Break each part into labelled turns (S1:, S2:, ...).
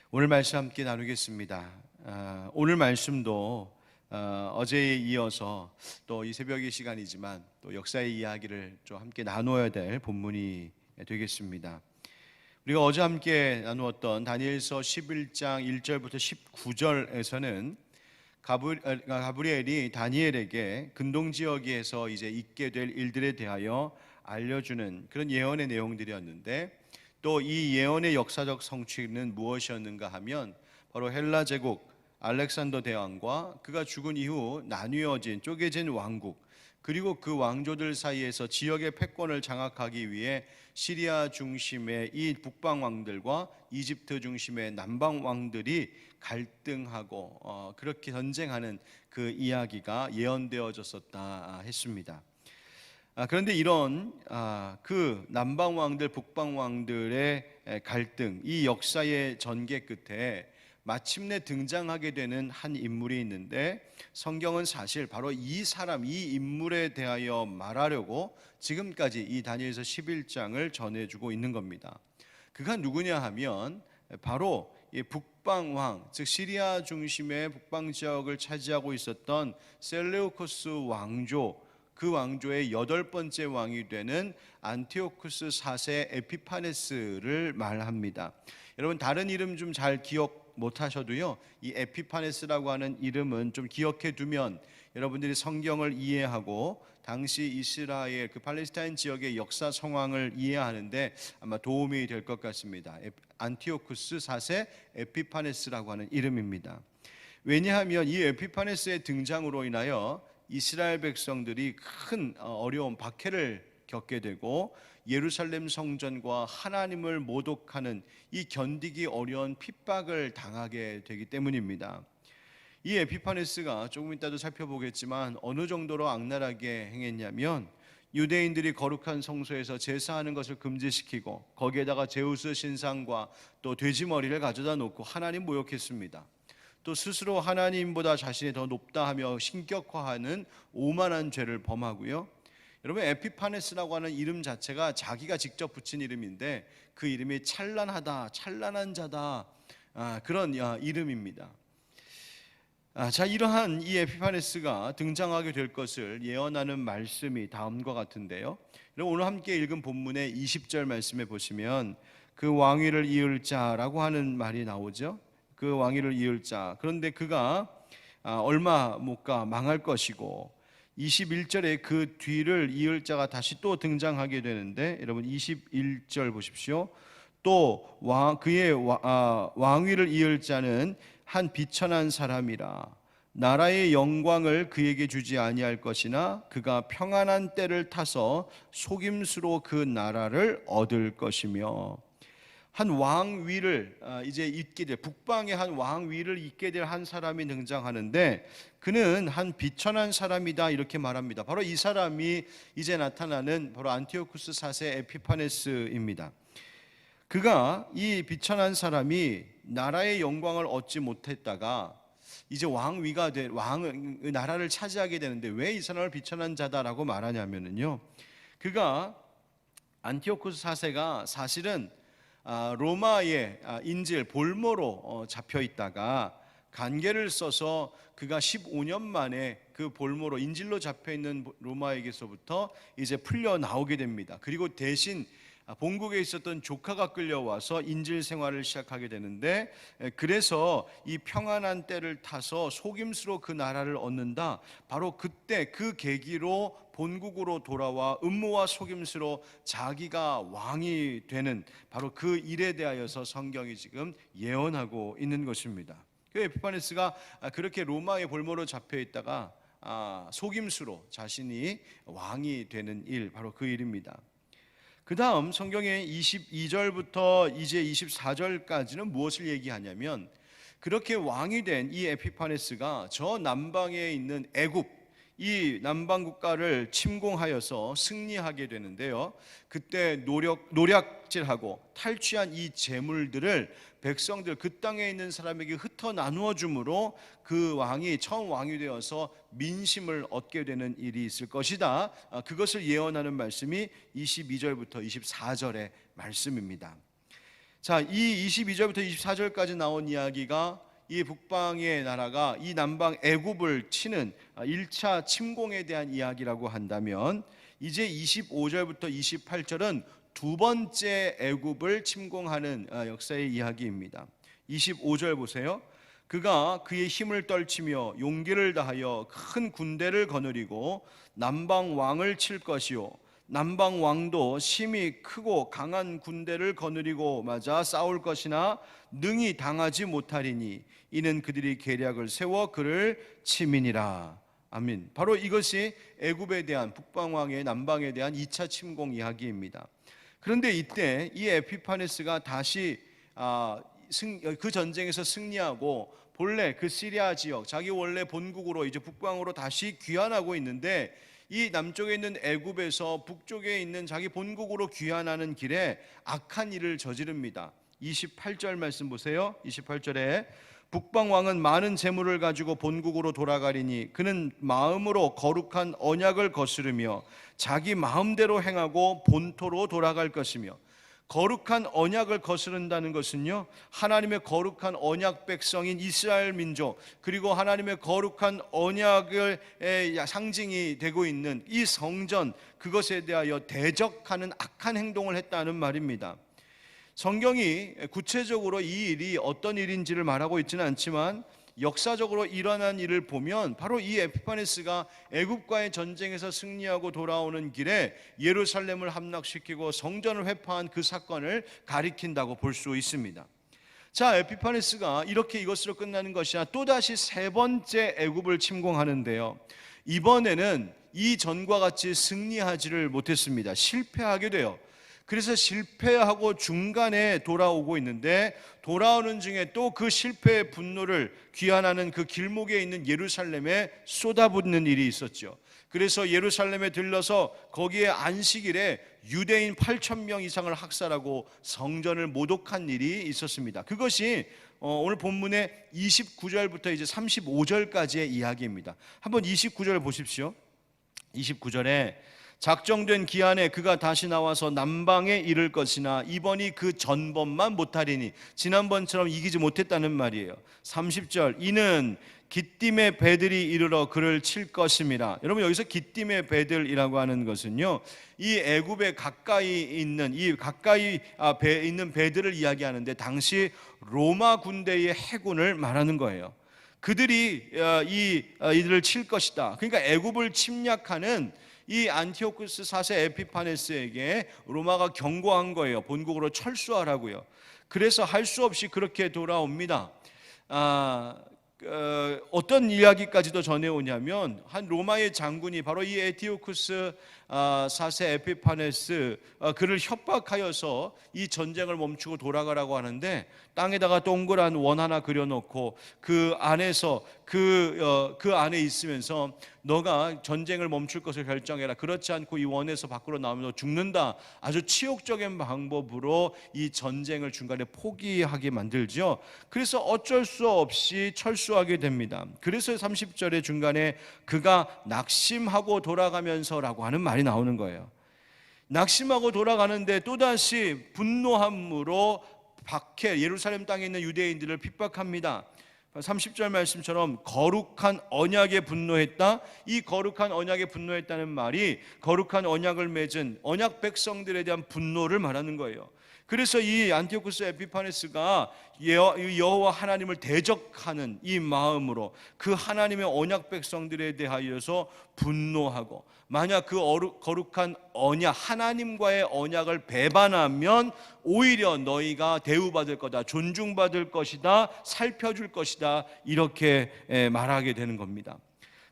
S1: 오늘 말씀 함께 나누겠습니다. 오늘 말씀도 어제에 이어서 또 이 새벽의 시간이지만 또 역사의 이야기를 좀 함께 나누어야 될 본문이 되겠습니다. 우리가 어제 함께 나누었던 다니엘서 11장 1절부터 19절에서는 가브리엘이 다니엘에게 근동 지역에서 이제 있게 될 일들에 대하여 알려주는 그런 예언의 내용들이었는데, 또 이 예언의 역사적 성취는 무엇이었는가 하면 바로 헬라 제국 알렉산더 대왕과 그가 죽은 이후 나뉘어진 쪼개진 왕국, 그리고 그 왕조들 사이에서 지역의 패권을 장악하기 위해 시리아 중심의 이 북방 왕들과 이집트 중심의 남방 왕들이 갈등하고 그렇게 전쟁하는 그 이야기가 예언되어졌었다 했습니다. 그런데 이런 그 남방 왕들, 북방 왕들의 갈등, 이 역사의 전개 끝에 마침내 등장하게 되는 한 인물이 있는데, 성경은 사실 바로 이 사람, 이 인물에 대하여 말하려고 지금까지 이 다니엘서 11장을 전해주고 있는 겁니다. 그가 누구냐 하면 바로 이 북방 왕, 즉 시리아 중심의 북방 지역을 차지하고 있었던 셀레우코스 왕조, 그 왕조의 8번째 왕이 되는 안티오쿠스 4세 에피파네스를 말합니다. 여러분, 다른 이름 좀 잘 기억 못하셔도요, 이 에피파네스라고 하는 이름은 좀 기억해 두면 여러분들이 성경을 이해하고 당시 이스라엘 그 팔레스타인 지역의 역사 상황을 이해하는데 아마 도움이 될 것 같습니다. 안티오쿠스 4세 에피파네스라고 하는 이름입니다. 왜냐하면 이 에피파네스의 등장으로 인하여 이스라엘 백성들이 큰 어려움, 박해를 겪게 되고 예루살렘 성전과 하나님을 모독하는 이 견디기 어려운 핍박을 당하게 되기 때문입니다. 이 에피파네스가 조금 이따도 살펴보겠지만 어느 정도로 악랄하게 행했냐면, 유대인들이 거룩한 성소에서 제사하는 것을 금지시키고 거기에다가 제우스 신상과 또 돼지머리를 가져다 놓고 하나님 모욕했습니다. 또 스스로 하나님보다 자신이 더 높다 하며 신격화하는 오만한 죄를 범하고요. 여러분, 에피파네스라고 하는 이름 자체가 자기가 직접 붙인 이름인데 그 이름이 찬란하다, 찬란한 자다, 그런 이름입니다. 자, 이러한 이 에피파네스가 등장하게 될 것을 예언하는 말씀이 다음과 같은데요. 오늘 함께 읽은 본문의 20절 말씀에 보시면 그 왕위를 이을 자라고 하는 말이 나오죠. 그 왕위를 이을 자. 그런데 그가 얼마 못 가 망할 것이고, 21절에 그 뒤를 이을 자가 다시 또 등장하게 되는데, 여러분 21절 보십시오. 또 그의 왕위를 이을 자는 한 비천한 사람이라. 나라의 영광을 그에게 주지 아니할 것이나 그가 평안한 때를 타서 속임수로 그 나라를 얻을 것이며. 한 왕위를 이제 잇게 될, 북방의 한 왕위를 잇게 될 한 사람이 등장하는데, 그는 한 비천한 사람이다 이렇게 말합니다. 바로 이 사람이 이제 나타나는 바로 안티오쿠스 4세 에피파네스입니다. 그가, 이 비천한 사람이 나라의 영광을 얻지 못했다가 이제 왕위가 될, 나라를 차지하게 되는데, 왜 이 사람을 비천한 자다라고 말하냐면요, 그가 안티오쿠스 4세가 사실은 로마의 인질 볼모로 잡혀 있다가 간계를 써서 그가 15년 만에 그 볼모로 인질로 잡혀 있는 로마에게서부터 이제 풀려 나오게 됩니다. 그리고 대신 본국에 있었던 조카가 끌려와서 인질 생활을 시작하게 되는데, 그래서 이 평안한 때를 타서 속임수로 그 나라를 얻는다, 바로 그때 그 계기로 본국으로 돌아와 음모와 속임수로 자기가 왕이 되는 바로 그 일에 대하여서 성경이 지금 예언하고 있는 것입니다. 그 에피파네스가 그렇게 로마의 볼모로 잡혀 있다가 속임수로 자신이 왕이 되는 일, 바로 그 일입니다. 그 다음 성경의 22절부터 이제 24절까지는 무엇을 얘기하냐면, 그렇게 왕이 된 이 에피파네스가 저 남방에 있는 애굽, 이 남방 국가를 침공하여서 승리하게 되는데요, 그때 노략질하고 탈취한 이 재물들을 백성들, 그 땅에 있는 사람에게 흩어 나누어 줌으로 그 왕이 처음 왕이 되어서 민심을 얻게 되는 일이 있을 것이다. 그것을 예언하는 말씀이 22절부터 24절의 말씀입니다. 자, 이 22절부터 24절까지 나온 이야기가 이 북방의 나라가 이 남방 애굽을 치는 1차 침공에 대한 이야기라고 한다면, 이제 25절부터 28절은 두 번째 애굽을 침공하는 역사의 이야기입니다. 25절 보세요. 그가 그의 힘을 떨치며 용기를 다하여 큰 군대를 거느리고 남방 왕을 칠 것이요 남방 왕도 심히 크고 강한 군대를 거느리고 맞아 싸울 것이나 능히 당하지 못하리니 이는 그들이 계략을 세워 그를 치민이라. 아멘. 바로 이것이 애굽에 대한 북방 왕의 남방에 대한 2차 침공 이야기입니다. 그런데 이때 이 에피파네스가 다시 그 전쟁에서 승리하고 본래 그 시리아 지역, 자기 원래 본국으로 이제 북방으로 다시 귀환하고 있는데, 이 남쪽에 있는 애굽에서 북쪽에 있는 자기 본국으로 귀환하는 길에 악한 일을 저지릅니다. 28절 말씀 보세요. 28절에 북방 왕은 많은 재물을 가지고 본국으로 돌아가리니 그는 마음으로 거룩한 언약을 거스르며 자기 마음대로 행하고 본토로 돌아갈 것이며, 거룩한 언약을 거스른다는 것은요, 하나님의 거룩한 언약 백성인 이스라엘 민족, 그리고 하나님의 거룩한 언약의 상징이 되고 있는 이 성전, 그것에 대하여 대적하는 악한 행동을 했다는 말입니다. 성경이 구체적으로 이 일이 어떤 일인지를 말하고 있지는 않지만 역사적으로 일어난 일을 보면 바로 이 에피파네스가 애굽과의 전쟁에서 승리하고 돌아오는 길에 예루살렘을 함락시키고 성전을 회파한 그 사건을 가리킨다고 볼 수 있습니다. 자, 에피파네스가 이렇게 이것으로 끝나는 것이 아니라 또다시 세 번째 애굽을 침공하는데요, 이번에는 이 전과 같이 승리하지를 못했습니다. 실패하게 돼요. 그래서 실패하고 중간에 돌아오고 있는데, 돌아오는 중에 또 그 실패의 분노를 귀환하는 그 길목에 있는 예루살렘에 쏟아붓는 일이 있었죠. 그래서 예루살렘에 들러서 거기에 안식일에 유대인 8,000명 이상을 학살하고 성전을 모독한 일이 있었습니다. 그것이 오늘 본문의 29절부터 이제 35절까지의 이야기입니다. 한번 29절 보십시오. 29절에 작정된 기한에 그가 다시 나와서 남방에 이를 것이나 이번이 그 전번만 못하리니, 지난번처럼 이기지 못했다는 말이에요. 30절, 이는 기띔의 배들이 이르러 그를 칠 것임이라. 여러분, 여기서 기띔의 배들이라고 하는 것은요, 이 애굽에 가까이 있는 있는 배들을 이야기하는데, 당시 로마 군대의 해군을 말하는 거예요. 그들이 이들을 칠 것이다. 그러니까 애굽을 침략하는 이 안티오쿠스 4세 에피파네스에게 로마가 경고한 거예요. 본국으로 철수하라고요. 그래서 할 수 없이 그렇게 돌아옵니다. 어떤 이야기까지도 전해오냐면, 한 로마의 장군이 바로 이 안티오쿠스 4세 에피파네스 그를 협박하여서 이 전쟁을 멈추고 돌아가라고 하는데, 땅에다가 동그란 원 하나 그려놓고 그 안에서 그 안에 있으면서 너가 전쟁을 멈출 것을 결정해라. 그렇지 않고 이 원에서 밖으로 나오면 너 죽는다. 아주 치욕적인 방법으로 이 전쟁을 중간에 포기하게 만들죠. 그래서 어쩔 수 없이 철수하게 됩니다. 그래서 30절의 중간에 그가 낙심하고 돌아가면서라고 하는 말이 나오는 거예요. 낙심하고 돌아가는데 또다시 분노함으로 예루살렘 땅에 있는 유대인들을 핍박합니다. 30절 말씀처럼 거룩한 언약에 분노했다. 이 거룩한 언약에 분노했다는 말이 거룩한 언약을 맺은 언약 백성들에 대한 분노를 말하는 거예요. 그래서 이 안티오쿠스 에피파네스가 여호와 하나님을 대적하는 이 마음으로 그 하나님의 언약 백성들에 대하여서 분노하고, 만약 그 거룩한 언약, 하나님과의 언약을 배반하면 오히려 너희가 대우받을 거다, 존중받을 것이다, 살펴줄 것이다, 이렇게 말하게 되는 겁니다.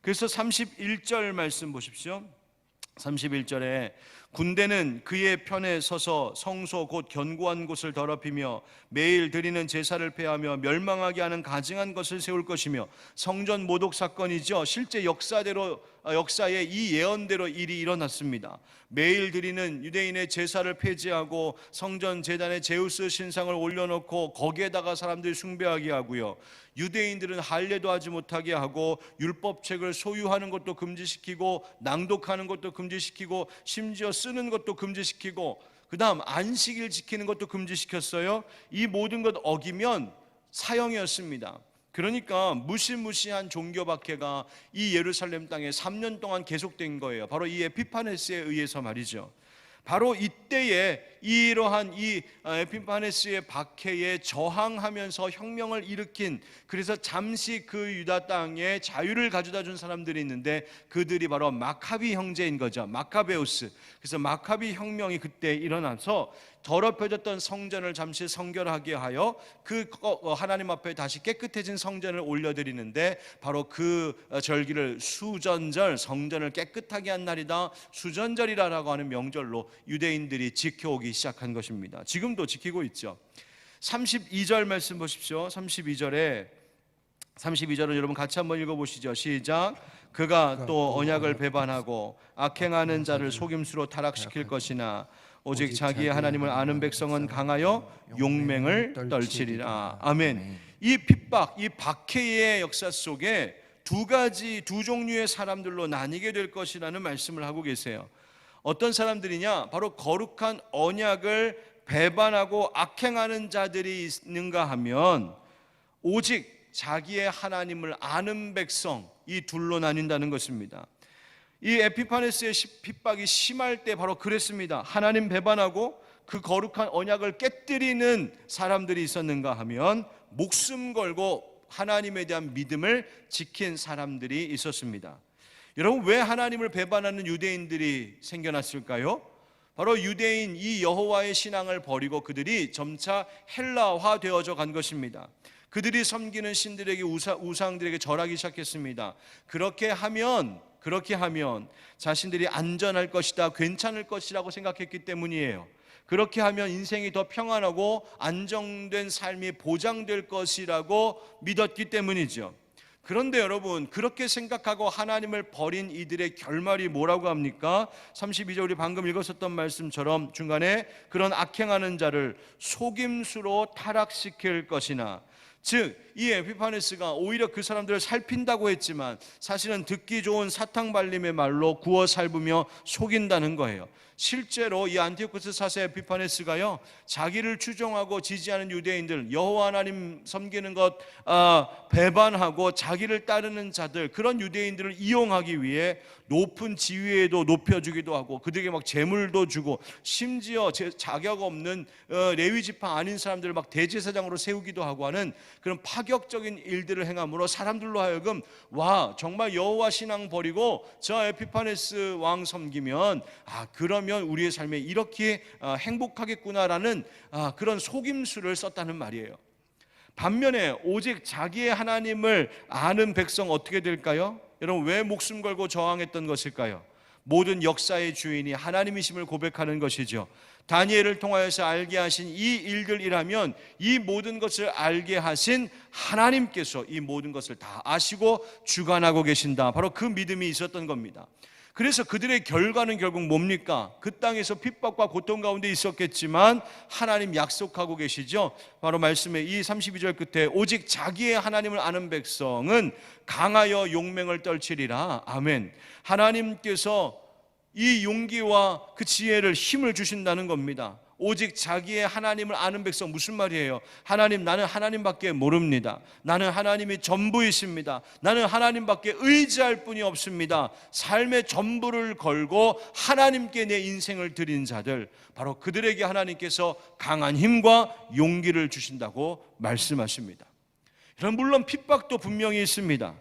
S1: 그래서 31절 말씀 보십시오. 31절에 군대는 그의 편에 서서 성소 곧 견고한 곳을 더럽히며 매일 드리는 제사를 폐하며 멸망하게 하는 가증한 것을 세울 것이며, 성전 모독 사건이죠. 실제 역사에 이 예언대로 일이 일어났습니다. 매일 드리는 유대인의 제사를 폐지하고 성전 제단에 제우스 신상을 올려놓고 거기에다가 사람들이 숭배하게 하고요, 유대인들은 할례도 하지 못하게 하고 율법책을 소유하는 것도 금지시키고 낭독하는 것도 금지시키고 심지어 쓰는 것도 금지시키고, 그 다음 안식일 지키는 것도 금지시켰어요. 이 모든 것 어기면 사형이었습니다. 그러니까 무시무시한 종교 박해가 이 예루살렘 땅에 3년 동안 계속된 거예요. 바로 이 에피파네스에 의해서 말이죠. 바로 이때에 이러한 이 에피파네스의 박해에 저항하면서 혁명을 일으킨, 그래서 잠시 그 유다 땅에 자유를 가져다 준 사람들이 있는데 그들이 바로 마카비 형제인 거죠. 마카베우스. 그래서 마카비 혁명이 그때 일어나서 더럽혀졌던 성전을 잠시 성결하게 하여 그 하나님 앞에 다시 깨끗해진 성전을 올려드리는데, 바로 그 절기를 수전절, 성전을 깨끗하게 한 날이다, 수전절이라고 하는 명절로 유대인들이 지켜오기 시작한 것입니다. 지금도 지키고 있죠. 32절 말씀 보십시오. 32절은 여러분 같이 한번 읽어보시죠. 시작. 그가 또 언약을 배반하고 악행하는 자를 속임수로 타락시킬 것이나 오직 자기의 하나님을 아는 백성은 강하여 용맹을 떨치리라. 아멘. 이 핍박, 이 박해의 역사 속에 두 종류의 사람들로 나뉘게 될 것이라는 말씀을 하고 계세요. 어떤 사람들이냐? 바로 거룩한 언약을 배반하고 악행하는 자들이 있는가 하면 오직 자기의 하나님을 아는 백성, 이 둘로 나뉜다는 것입니다. 이 에피파네스의 핍박이 심할 때 바로 그랬습니다. 하나님 배반하고 그 거룩한 언약을 깨뜨리는 사람들이 있었는가 하면 목숨 걸고 하나님에 대한 믿음을 지킨 사람들이 있었습니다. 여러분, 왜 하나님을 배반하는 유대인들이 생겨났을까요? 바로 유대인 이 여호와의 신앙을 버리고 그들이 점차 헬라화 되어져 간 것입니다. 그들이 섬기는 신들에게 우상들에게 절하기 시작했습니다. 그렇게 하면 자신들이 안전할 것이다, 괜찮을 것이라고 생각했기 때문이에요. 그렇게 하면 인생이 더 평안하고 안정된 삶이 보장될 것이라고 믿었기 때문이죠. 그런데 여러분, 그렇게 생각하고 하나님을 버린 이들의 결말이 뭐라고 합니까? 32절 우리 방금 읽었었던 말씀처럼 중간에 그런 악행하는 자를 속임수로 타락시킬 것이나, 즉 이 에피파네스가 오히려 그 사람들을 살핀다고 했지만 사실은 듣기 좋은 사탕발림의 말로 구워 살부며 속인다는 거예요. 실제로 이 안티오쿠스 4세 에피파네스가요, 자기를 추종하고 지지하는 유대인들, 여호와 하나님 섬기는 것 배반하고 자기를 따르는 자들, 그런 유대인들을 이용하기 위해 높은 지위에도 높여주기도 하고 그들에게 막 재물도 주고, 심지어 자격 없는 레위 지파 아닌 사람들을 막 대제사장으로 세우기도 하고 하는 그런 파격적인 일들을 행함으로 사람들로 하여금 와, 정말 여호와 신앙 버리고 저 에피파네스 왕 섬기면 그러면 우리의 삶에 이렇게 행복하겠구나라는 그런 속임수를 썼다는 말이에요. 반면에 오직 자기의 하나님을 아는 백성 어떻게 될까요? 여러분, 왜 목숨 걸고 저항했던 것일까요? 모든 역사의 주인이 하나님이심을 고백하는 것이죠. 다니엘을 통하여서 알게 하신 이 일들이라면 이 모든 것을 알게 하신 하나님께서 이 모든 것을 다 아시고 주관하고 계신다, 바로 그 믿음이 있었던 겁니다. 그래서 그들의 결과는 결국 뭡니까? 그 땅에서 핍박과 고통 가운데 있었겠지만 하나님 약속하고 계시죠. 바로 말씀에 이 32절 끝에 오직 자기의 하나님을 아는 백성은 강하여 용맹을 떨치리라. 아멘. 하나님께서 이 용기와 그 지혜를, 힘을 주신다는 겁니다. 오직 자기의 하나님을 아는 백성, 무슨 말이에요? 하나님, 나는 하나님밖에 모릅니다. 나는 하나님이 전부이십니다. 나는 하나님밖에 의지할 분이 없습니다. 삶의 전부를 걸고 하나님께 내 인생을 드린 자들, 바로 그들에게 하나님께서 강한 힘과 용기를 주신다고 말씀하십니다. 물론 핍박도 분명히 있습니다.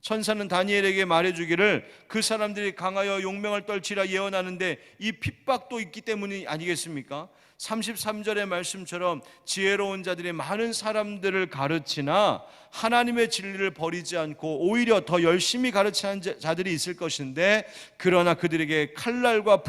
S1: 천사는 다니엘에게 말해주기를 그 사람들이 강하여 용맹을 떨치라 예언하는데 이 핍박도 있기 때문이 아니겠습니까? 33절의 말씀처럼 지혜로운 자들이 많은 사람들을 가르치나 하나님의 진리를 버리지 않고 오히려 더 열심히 가르치는 자들이 있을 것인데, 그러나 그들에게 칼날과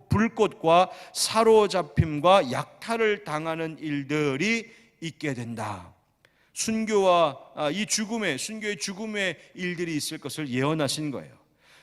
S1: 불꽃과 사로잡힘과 약탈을 당하는 일들이 있게 된다. 순교와 순교의 죽음의 일들이 있을 것을 예언하신 거예요.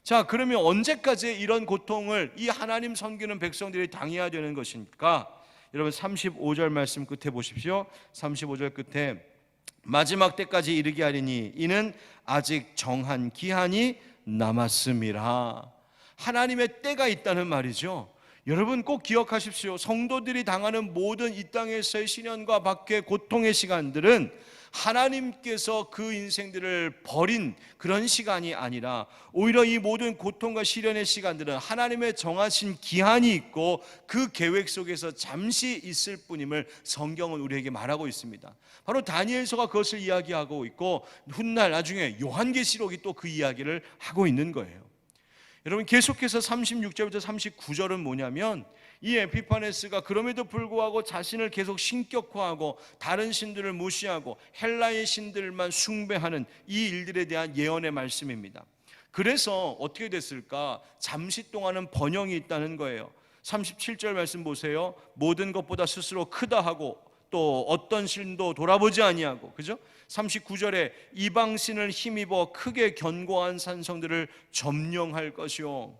S1: 자, 그러면 언제까지 이런 고통을 이 하나님 섬기는 백성들이 당해야 되는 것입니까? 여러분 35절 말씀 끝에 보십시오. 35절 끝에 마지막 때까지 이르게 하리니 이는 아직 정한 기한이 남았음이라. 하나님의 때가 있다는 말이죠. 여러분 꼭 기억하십시오. 성도들이 당하는 모든 이 땅에서의 시련과 밖의 고통의 시간들은 하나님께서 그 인생들을 버린 그런 시간이 아니라 오히려 이 모든 고통과 시련의 시간들은 하나님의 정하신 기한이 있고 그 계획 속에서 잠시 있을 뿐임을 성경은 우리에게 말하고 있습니다. 바로 다니엘서가 그것을 이야기하고 있고 훗날 나중에 요한계시록이 또 그 이야기를 하고 있는 거예요. 여러분 계속해서 36절부터 39절은 뭐냐면 이 에피파네스가 그럼에도 불구하고 자신을 계속 신격화하고 다른 신들을 무시하고 헬라의 신들만 숭배하는 이 일들에 대한 예언의 말씀입니다. 그래서 어떻게 됐을까? 잠시 동안은 번영이 있다는 거예요. 37절 말씀 보세요. 모든 것보다 스스로 크다 하고 또 어떤 신도 돌아보지 아니하고, 그죠? 39절에 이방신을 힘입어 크게 견고한 산성들을 점령할 것이요.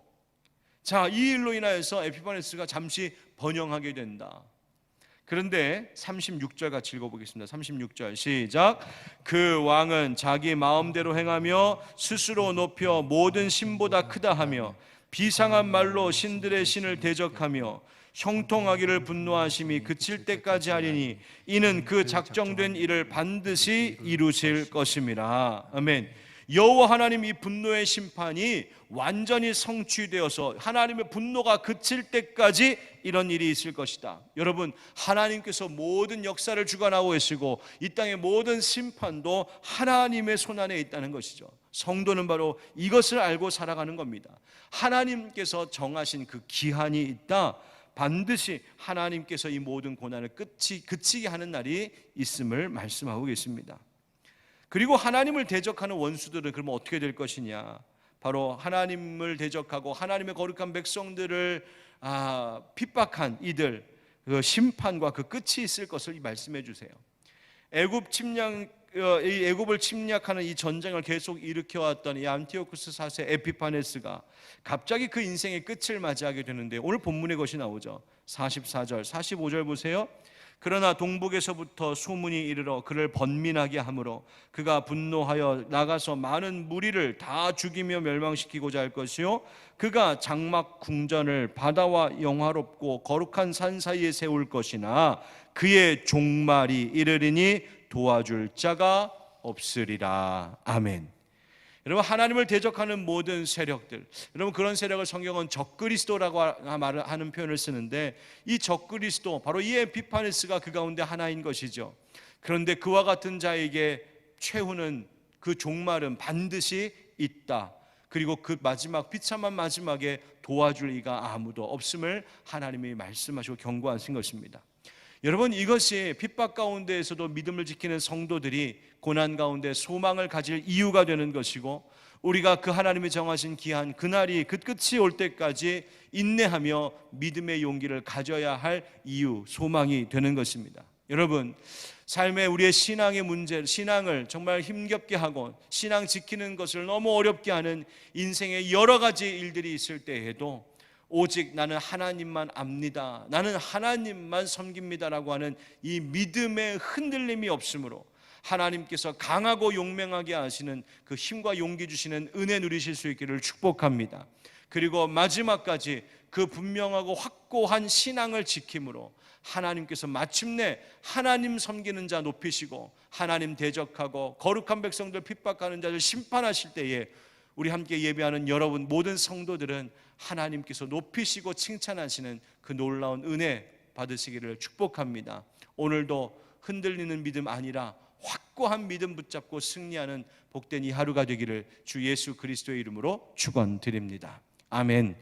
S1: 자, 이 일로 인하여서 에피파네스가 잠시 번영하게 된다. 그런데 36절 같이 읽어보겠습니다. 36절 시작. 그 왕은 자기 마음대로 행하며 스스로 높여 모든 신보다 크다 하며 비상한 말로 신들의 신을 대적하며 형통하기를 분노하심이 그칠 때까지 하리니 이는 그 작정된 일을 반드시 이루실 것임이라. 아멘. 여호와 하나님 이 분노의 심판이 완전히 성취되어서 하나님의 분노가 그칠 때까지 이런 일이 있을 것이다. 여러분, 하나님께서 모든 역사를 주관하고 계시고 이 땅의 모든 심판도 하나님의 손안에 있다는 것이죠. 성도는 바로 이것을 알고 살아가는 겁니다. 하나님께서 정하신 그 기한이 있다. 반드시 하나님께서 이 모든 고난을 그치게 하는 날이 있음을 말씀하고 계십니다. 그리고 하나님을 대적하는 원수들은 그러면 어떻게 될 것이냐? 바로 하나님을 대적하고 하나님의 거룩한 백성들을 핍박한 이들, 그 심판과 그 끝이 있을 것을 말씀해 주세요. 애굽을 침략하는 이 전쟁을 계속 일으켜왔던 이 안티오쿠스 4세 에피파네스가 갑자기 그 인생의 끝을 맞이하게 되는데 오늘 본문에 것이 나오죠. 44절, 45절 보세요. 그러나 동북에서부터 소문이 이르러 그를 번민하게 하므로 그가 분노하여 나가서 많은 무리를 다 죽이며 멸망시키고자 할 것이요 그가 장막 궁전을 바다와 영화롭고 거룩한 산 사이에 세울 것이나 그의 종말이 이르리니 도와줄 자가 없으리라. 아멘. 여러분, 하나님을 대적하는 모든 세력들, 여러분 그런 세력을 성경은 적그리스도라고 하는 표현을 쓰는데 이 적그리스도 바로 이 에피파네스가 그 가운데 하나인 것이죠. 그런데 그와 같은 자에게 최후는 그 종말은 반드시 있다. 그리고 그 마지막 비참한 마지막에 도와줄 이가 아무도 없음을 하나님이 말씀하시고 경고하신 것입니다. 여러분, 이것이 핍박 가운데에서도 믿음을 지키는 성도들이 고난 가운데 소망을 가질 이유가 되는 것이고 우리가 그 하나님이 정하신 기한 그날이 그 끝이 올 때까지 인내하며 믿음의 용기를 가져야 할 이유, 소망이 되는 것입니다. 여러분, 삶의 우리의 신앙의 문제, 신앙을 정말 힘겹게 하고 신앙 지키는 것을 너무 어렵게 하는 인생의 여러 가지 일들이 있을 때에도 오직 나는 하나님만 압니다, 나는 하나님만 섬깁니다라고 하는 이 믿음의 흔들림이 없으므로 하나님께서 강하고 용맹하게 하시는 그 힘과 용기 주시는 은혜 누리실 수 있기를 축복합니다. 그리고 마지막까지 그 분명하고 확고한 신앙을 지킴으로 하나님께서 마침내 하나님 섬기는 자 높이시고 하나님 대적하고 거룩한 백성들 핍박하는 자를 심판하실 때에 우리 함께 예배하는 여러분 모든 성도들은 하나님께서 높이시고 칭찬하시는 그 놀라운 은혜 받으시기를 축복합니다. 오늘도 흔들리는 믿음 아니라 확고한 믿음 붙잡고 승리하는 복된 이 하루가 되기를 주 예수 그리스도의 이름으로 축원드립니다. 아멘.